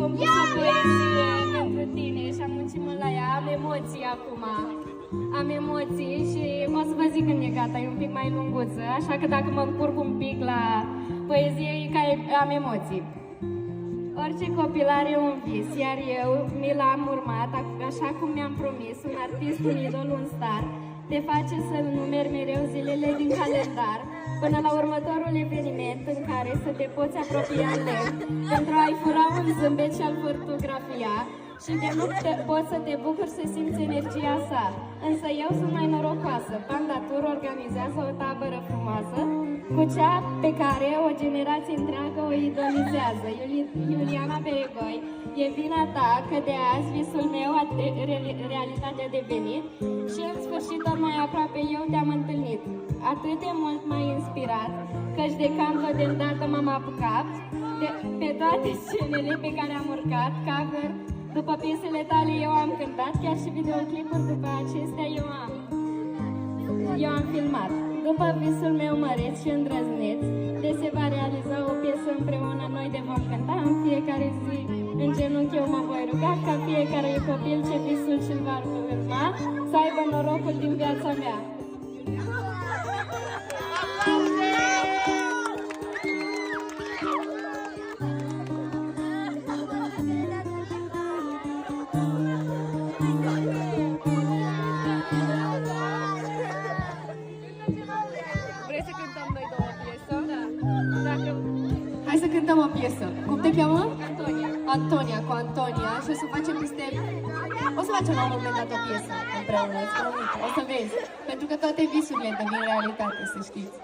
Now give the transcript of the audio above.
compus o poezie pentru tine și am muncit mult la ea. Am emoții acum. Am emoții și o să vă zic când e gata, e un pic mai lunguță, așa că dacă mă încurc un pic la poezie, e că am emoții. Orice copil are un vis, iar eu mi l-am urmat, așa cum mi-am promis, un artist, un idol, un star, te face să-l numeri mereu zilele din calendar, până la următorul eveniment în care să te poți apropia în lemn, pentru a-i fura un zâmbet și a-l fotografia și de nu poți să te bucuri să simți energia sa. Însă eu sunt mai norocoasă, Panda Tour organizează o tabără frumoasă, cu cea pe care o generație întreagă o idolizează. Iuliana Beregoi, e vina ta că de azi visul meu realitate a devenit și în sfârșit ori mai aproape eu te-am întâlnit. Atât de mult m-ai inspirat, căci de canto de îndată m-am apucat, pe toate scenele pe care am urcat, cover, după piesele tale eu am cântat, chiar și videoclipuri după acestea eu am filmat. După visul meu măreț și îndrăzneț, de se va realiza o piesă împreună, noi de vom cânta în fiecare zi. În genunchi eu mă voi ruga ca fiecare copil ce visul și-l va urma să aibă norocul din viața mea. Hai să cântăm o piesă. Cum te cheamă? Antonia. Antonia, cu Antonia. Și o să facem niște... O să facem la un moment dat o piesă împreună, îți promit. O să vezi. Pentru că toate visurile devin realitate, să știți.